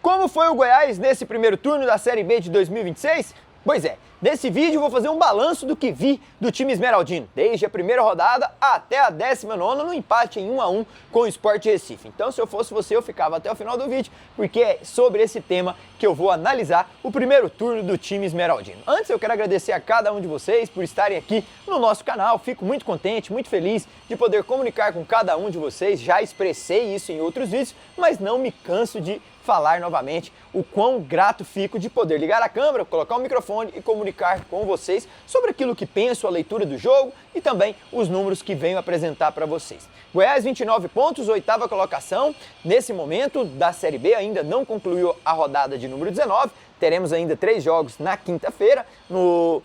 Como foi o Goiás nesse primeiro turno da Série B de 2026? Pois é, nesse vídeo eu vou fazer um balanço do que vi do time esmeraldino, desde a primeira rodada até a 19ª no empate em 1-1 com o Sport Recife. Então, se eu fosse você, eu ficava até o final do vídeo, porque é sobre esse tema que eu vou analisar o primeiro turno do time esmeraldino. Antes, eu quero agradecer a cada um de vocês por estarem aqui no nosso canal. Fico muito contente, muito feliz de poder comunicar com cada um de vocês. Já expressei isso em outros vídeos, mas não me canso de falar novamente o quão grato fico de poder ligar a câmera, colocar o microfone e comunicar com vocês sobre aquilo que penso, a leitura do jogo e também os números que venho apresentar para vocês. Goiás 29 pontos, 8ª colocação, nesse momento da Série B ainda não concluiu a rodada de número 19, teremos ainda 3 jogos na quinta-feira, no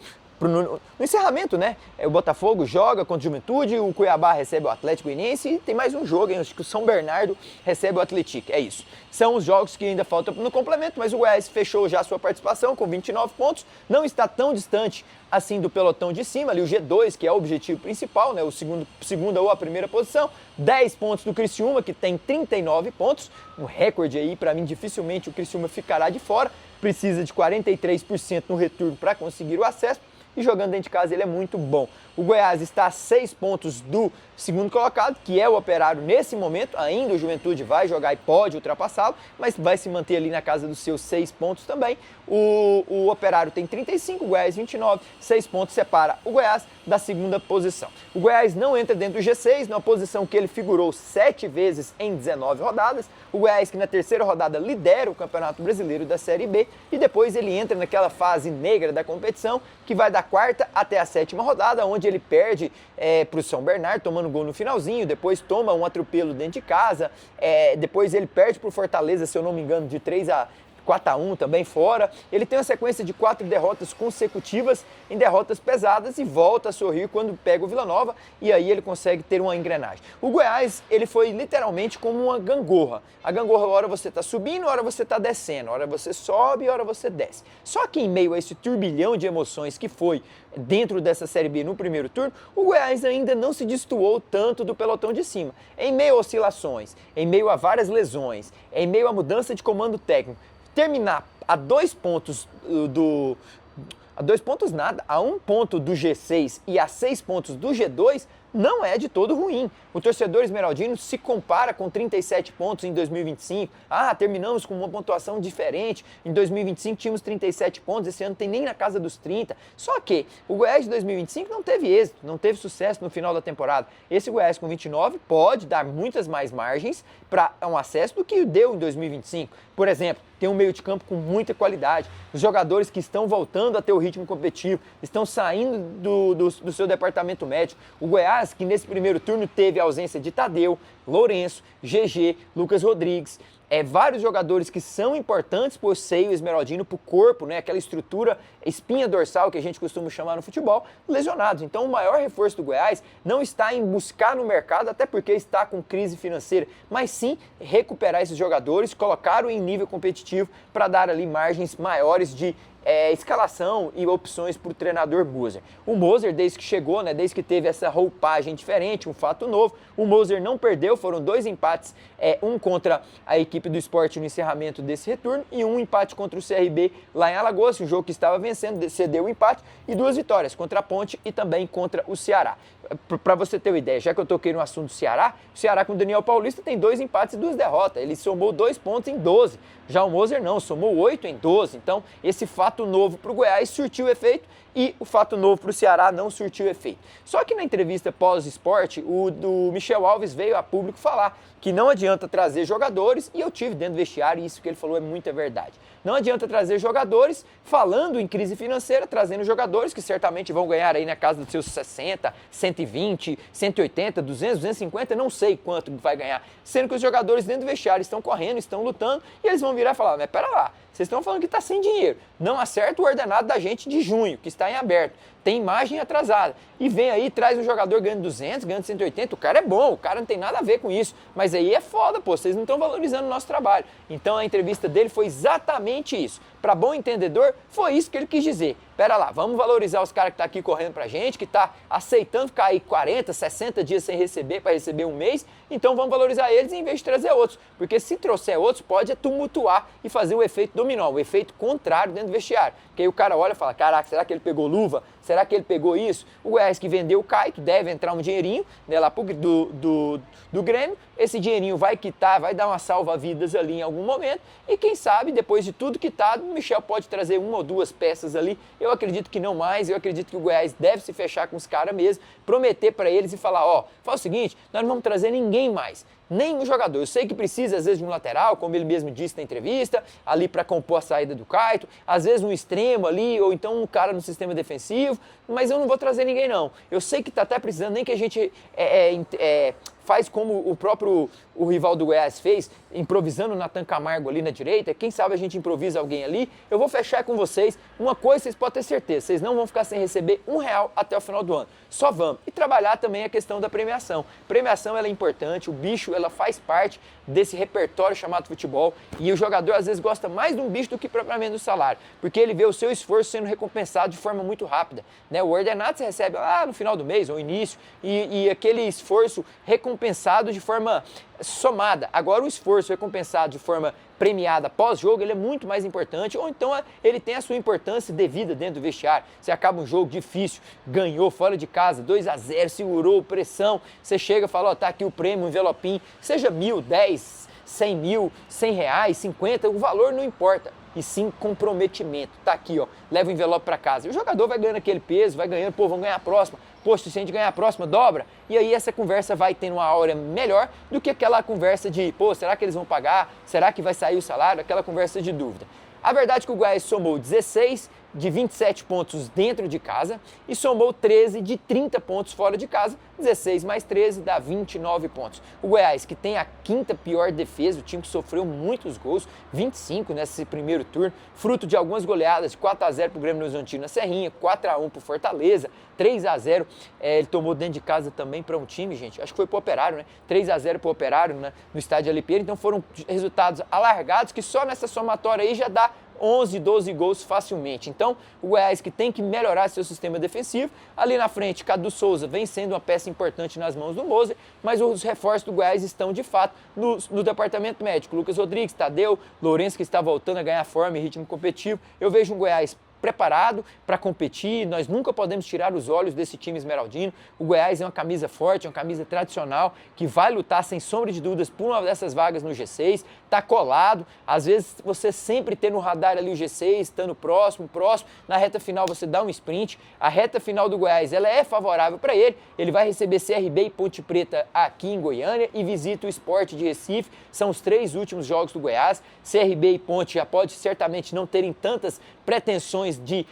encerramento, né? O Botafogo joga contra o Juventude, o Cuiabá recebe o Atlético Goianiense e tem mais um jogo, hein? Acho que o São Bernardo recebe o Atlético, é isso. São os jogos que ainda faltam no complemento, mas o Goiás fechou já a sua participação com 29 pontos, não está tão distante assim do pelotão de cima, ali o G2, que é o objetivo principal, né? Segunda ou a primeira posição, 10 pontos do Criciúma, que tem 39 pontos, um recorde aí, para mim dificilmente o Criciúma ficará de fora, precisa de 43% no retorno para conseguir o acesso, e jogando dentro de casa ele é muito bom. O Goiás está a 6 pontos do segundo colocado, que é o Operário nesse momento, ainda o Juventude vai jogar e pode ultrapassá-lo, mas vai se manter ali na casa dos seus 6 pontos também. O Operário tem 35, o Goiás 29, 6 pontos separa o Goiás da segunda posição. O Goiás não entra dentro do G6, numa posição que ele figurou 7 vezes em 19 rodadas. O Goiás que na terceira rodada lidera o Campeonato Brasileiro da Série B e depois ele entra naquela fase negra da competição que vai da 4ª até a 7ª rodada, onde ele perde para o São Bernardo, tomando gol no finalzinho, depois toma um atropelo dentro de casa, depois ele perde para o Fortaleza, se eu não me engano, de 4-1 também fora. Ele tem uma sequência de 4 derrotas consecutivas em derrotas pesadas e volta a sorrir quando pega o Vila Nova e aí ele consegue ter uma engrenagem. O Goiás, ele foi literalmente como uma gangorra. A gangorra, hora você está subindo, hora você está descendo, hora você sobe, hora você desce. Só que em meio a esse turbilhão de emoções que foi dentro dessa Série B no primeiro turno, o Goiás ainda não se destoou tanto do pelotão de cima. Em meio a oscilações, em meio a várias lesões, em meio a mudança de comando técnico, terminar a 2 pontos a 1 ponto do G6 e a 6 pontos do G2 não é de todo ruim. O torcedor esmeraldino se compara com 37 pontos em 2025. Terminamos com uma pontuação diferente. Em 2025 tínhamos 37 pontos, esse ano tem nem na casa dos 30. Só que o Goiás de 2025 não teve êxito, não teve sucesso no final da temporada. Esse Goiás com 29 pode dar muitas mais margens para um acesso do que deu em 2025. Por exemplo, tem um meio de campo com muita qualidade. Os jogadores que estão voltando a ter o ritmo competitivo, estão saindo do seu departamento médico. O Goiás, que nesse primeiro turno teve a ausência de Tadeu, Lourenço, GG, Lucas Rodrigues, vários jogadores que são importantes para o seio esmeraldino, para o corpo, né, aquela estrutura, espinha dorsal que a gente costuma chamar no futebol, lesionados. Então o maior reforço do Goiás não está em buscar no mercado, até porque está com crise financeira, mas sim recuperar esses jogadores, colocá-los em nível competitivo para dar ali margens maiores de escalação e opções para o treinador Moser. O Moser, desde que chegou, né, desde que teve essa roupagem diferente, um fato novo, o Moser não perdeu, foram 2 empates, um contra a equipe do Sport no encerramento desse retorno e um empate contra o CRB lá em Alagoas, um jogo que estava vencendo, cedeu o empate, e 2 vitórias contra a Ponte e também contra o Ceará. Para você ter uma ideia, já que eu toquei no assunto do Ceará, o Ceará com o Daniel Paulista tem 2 empates e 2 derrotas, ele somou 2 pontos em 12, já o Moser não, somou 8 em 12, então esse fato novo para o Goiás surtiu efeito e o fato novo para o Ceará não surtiu efeito. Só que na entrevista pós-esporte, o do Michel Alves veio a público falar que não adianta trazer jogadores, e eu tive dentro do vestiário e isso que ele falou é muita verdade. Não adianta trazer jogadores falando em crise financeira, trazendo jogadores que certamente vão ganhar aí na casa dos seus 60, 120, 180, 200, 250, não sei quanto vai ganhar. Sendo que os jogadores dentro do vestiário estão correndo, estão lutando e eles vão virar e falar, mas pera lá, vocês estão falando que está sem dinheiro. Não acerta o ordenado da gente de junho, que está em aberto. tem imagem atrasada. E vem aí, traz um jogador ganhando 200, ganhando 180, o cara é bom, o cara não tem nada a ver com isso. Mas aí é foda, pô, vocês não estão valorizando o nosso trabalho. Então a entrevista dele foi exatamente isso. Para bom entendedor, foi isso que ele quis dizer. Pera lá, vamos valorizar os caras que estão aqui correndo pra gente, que tá aceitando ficar aí 40, 60 dias sem receber para receber um mês, então vamos valorizar eles em vez de trazer outros. Porque se trouxer outros, pode tumultuar e fazer o efeito dominó, o efeito contrário dentro do vestiário. Porque aí o cara olha e fala, caraca, será que ele pegou luva? Será que ele pegou isso? O Goiás que vendeu o Caio, deve entrar um dinheirinho, né, lá do Grêmio, esse dinheirinho vai quitar, vai dar uma salva-vidas ali em algum momento, e quem sabe, depois de tudo quitado, o Michel pode trazer uma ou duas peças ali. Eu acredito que não mais, eu acredito que o Goiás deve se fechar com os caras mesmo, prometer para eles e falar, ó, faz o seguinte, nós não vamos trazer ninguém mais, nenhum jogador. Eu sei que precisa, às vezes, de um lateral, como ele mesmo disse na entrevista, ali para compor a saída do Caio, às vezes um extremo ali, ou então um cara no sistema defensivo, mas eu não vou trazer ninguém não. Eu sei que tá até precisando, nem que a gente faz como o rival do Goiás fez, improvisando o Nathan Camargo ali na direita, quem sabe a gente improvisa alguém ali, eu vou fechar com vocês, uma coisa vocês podem ter certeza, vocês não vão ficar sem receber R$1 até o final do ano, só vamos. E trabalhar também a questão da premiação. Premiação ela é importante, o bicho ela faz parte desse repertório chamado futebol, e o jogador às vezes gosta mais de um bicho do que propriamente do salário, porque ele vê o seu esforço sendo recompensado de forma muito rápida, né? O ordenado você recebe lá no final do mês ou início, e aquele esforço recompensado de forma somada. Agora o esforço recompensado de forma premiada pós-jogo, ele é muito mais importante, ou então ele tem a sua importância devida dentro do vestiário. Você acaba um jogo difícil, ganhou fora de casa, 2-0, segurou, pressão, você chega e fala, ó, tá aqui o prêmio, um envelopinho, seja 1.000, 10, 100 mil, R$100, 50, o valor não importa, e sim comprometimento. Tá aqui, ó, leva o envelope para casa. E o jogador vai ganhando aquele peso, vai ganhando, pô, vamos ganhar a próxima. Poxa, se a gente ganhar a próxima, dobra. E aí essa conversa vai tendo uma aura melhor do que aquela conversa de, pô, será que eles vão pagar? Será que vai sair o salário? Aquela conversa de dúvida. A verdade é que o Goiás somou 16 de 27 pontos dentro de casa e somou 13 de 30 pontos fora de casa. 16 mais 13 dá 29 pontos. O Goiás, que tem a quinta pior defesa, o time que sofreu muitos gols, 25 nesse primeiro turno, fruto de algumas goleadas, 4-0 para o Grêmio Horizontino na Serrinha, 4-1 para o Fortaleza, 3-0 ele tomou dentro de casa também para um time, gente, acho que foi para o Operário, né? 3-0 para o Operário, né, no estádio Alipeira, então foram resultados alargados que só nessa somatória aí já dá 11, 12 gols facilmente. Então, o Goiás que tem que melhorar seu sistema defensivo. Ali na frente, Cadu Souza vem sendo uma peça importante nas mãos do Moser, mas os reforços do Goiás estão, de fato, no departamento médico. Lucas Rodrigues, Tadeu, Lourenço, que está voltando a ganhar forma e ritmo competitivo. Eu vejo um Goiás preparado para competir, nós nunca podemos tirar os olhos desse time esmeraldino. O Goiás é uma camisa forte, é uma camisa tradicional, que vai lutar sem sombra de dúvidas por uma dessas vagas no G6, tá colado, às vezes você sempre tem no radar ali o G6, estando próximo, na reta final você dá um sprint, a reta final do Goiás ela é favorável para ele vai receber CRB e Ponte Preta aqui em Goiânia e visita o Sport de Recife, são os 3 últimos jogos do Goiás. CRB e Ponte já pode certamente não terem tantas pretensões de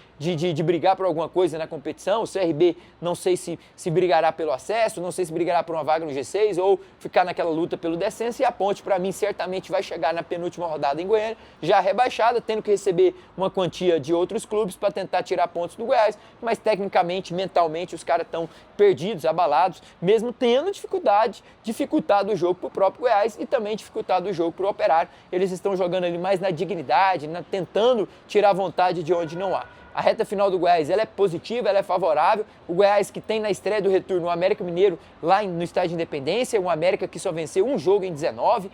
brigar por alguma coisa na competição. O CRB não sei se brigará pelo acesso, não sei se brigará por uma vaga no G6 ou ficar naquela luta pelo descenso, e a Ponte para mim certamente vai chegar na penúltima rodada em Goiânia, já rebaixada, tendo que receber uma quantia de outros clubes para tentar tirar pontos do Goiás, mas tecnicamente, mentalmente os caras estão perdidos, abalados, mesmo tendo dificultado o jogo para o próprio Goiás e também dificultado o jogo para o Operário. Eles estão jogando ali mais na dignidade, tentando tirar vontade de onde não há. A reta final do Goiás ela é positiva, ela é favorável. O Goiás que tem na estreia do retorno o América Mineiro lá no Estádio de Independência, o América que só venceu um jogo em 19,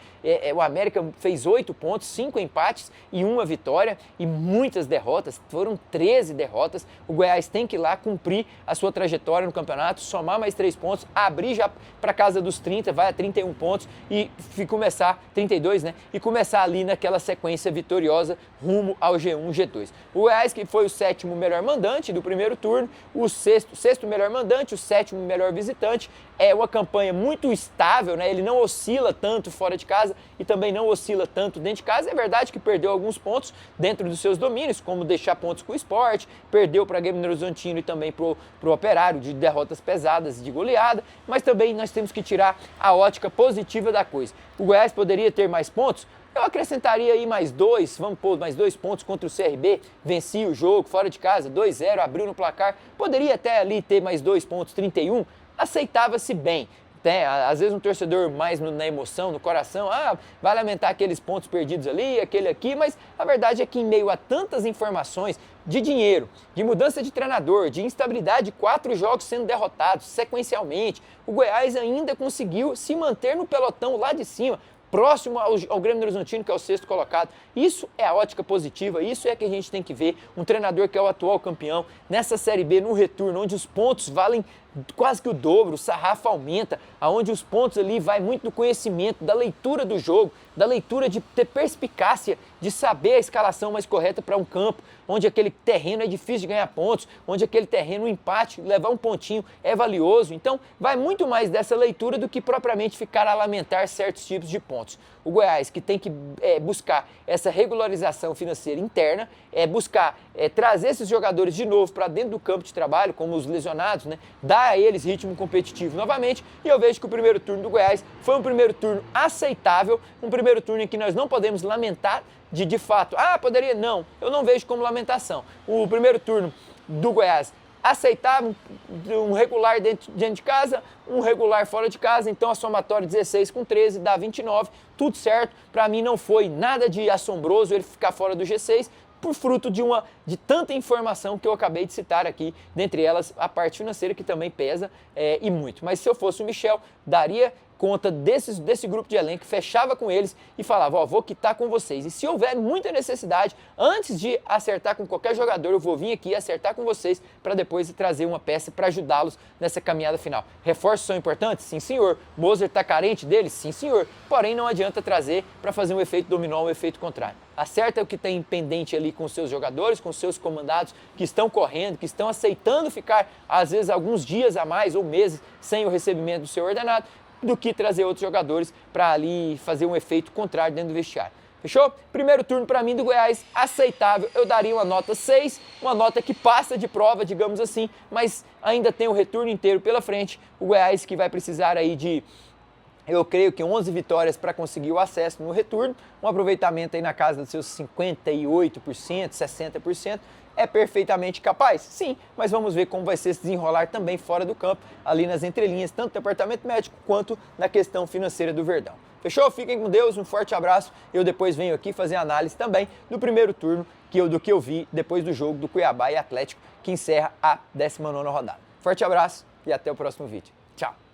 o América fez 8 pontos, 5 empates e 1 vitória e muitas derrotas, foram 13 derrotas. O Goiás tem que ir lá cumprir a sua trajetória no campeonato, somar mais 3 pontos, abrir já para casa dos 30, vai a 31 pontos e começar, 32, né? E começar ali naquela sequência vitoriosa rumo ao G1, G2. O Goiás que foi o 7º melhor mandante do primeiro turno, o sexto melhor mandante, o 7º melhor visitante. É uma campanha muito estável, né? Ele não oscila tanto fora de casa e também não oscila tanto dentro de casa. É verdade que perdeu alguns pontos dentro dos seus domínios, como deixar pontos com o Sport, perdeu para Grêmio Horizontino e também para o Operário, de derrotas pesadas de goleada, mas também nós temos que tirar a ótica positiva da coisa. O Goiás poderia ter mais pontos? eu acrescentaria aí mais 2, vamos pôr mais 2 pontos contra o CRB, vencia o jogo, fora de casa, 2-0, abriu no placar, poderia até ali ter mais 2 pontos, 31, aceitava-se bem. Às vezes um torcedor mais na emoção, no coração, vai lamentar aqueles pontos perdidos ali, aquele aqui, mas a verdade é que em meio a tantas informações de dinheiro, de mudança de treinador, de instabilidade, 4 jogos sendo derrotados sequencialmente, o Goiás ainda conseguiu se manter no pelotão lá de cima, próximo ao Grêmio Horizontino, que é o 6º colocado. Isso é a ótica positiva, isso é que a gente tem que ver. Um treinador que é o atual campeão, nessa Série B, no retorno, onde os pontos valem quase que o dobro, o sarrafo aumenta, aonde os pontos ali vai muito do conhecimento, da leitura do jogo, da leitura de ter perspicácia, de saber a escalação mais correta para um campo, onde aquele terreno é difícil de ganhar pontos, onde aquele terreno, um empate, levar um pontinho é valioso. Então, vai muito mais dessa leitura do que propriamente ficar a lamentar certos tipos de pontos. O Goiás, que tem que buscar essa regularização financeira interna, buscar trazer esses jogadores de novo para dentro do campo de trabalho, como os lesionados, né? Dar a eles ritmo competitivo novamente, e eu vejo que o primeiro turno do Goiás foi um primeiro turno aceitável, um primeiro turno em que nós não podemos lamentar de fato, poderia, não, eu não vejo como lamentação. O primeiro turno do Goiás aceitável, um regular dentro de casa, um regular fora de casa, então a somatória 16 com 13 dá 29, tudo certo, para mim não foi nada de assombroso ele ficar fora do G6, por fruto de tanta informação que eu acabei de citar aqui, dentre elas a parte financeira que também pesa e muito. Mas se eu fosse o Michel, daria conta desse grupo de elenco, fechava com eles e falava, vou quitar com vocês. E se houver muita necessidade, antes de acertar com qualquer jogador, eu vou vir aqui acertar com vocês para depois trazer uma peça para ajudá-los nessa caminhada final. Reforços são importantes? Sim, senhor. Mozart está carente deles? Sim, senhor. Porém, não adianta trazer para fazer um efeito dominó, um efeito contrário. Acerta o que tem pendente ali com os seus jogadores, com os seus comandados que estão correndo, que estão aceitando ficar, às vezes, alguns dias a mais ou meses sem o recebimento do seu ordenado, do que trazer outros jogadores para ali fazer um efeito contrário dentro do vestiário. Fechou? Primeiro turno para mim do Goiás, aceitável. Eu daria uma nota 6, uma nota que passa de prova, digamos assim, mas ainda tem o retorno inteiro pela frente. O Goiás que vai precisar aí de, eu creio que 11 vitórias para conseguir o acesso no retorno, um aproveitamento aí na casa dos seus 58%, 60%, é perfeitamente capaz? Sim, mas vamos ver como vai ser se desenrolar também fora do campo, ali nas entrelinhas, tanto do departamento médico quanto na questão financeira do Verdão. Fechou? Fiquem com Deus, um forte abraço. Eu depois venho aqui fazer análise também do primeiro turno, do que eu vi depois do jogo do Cuiabá e Atlético, que encerra a 19ª rodada. Forte abraço e até o próximo vídeo. Tchau!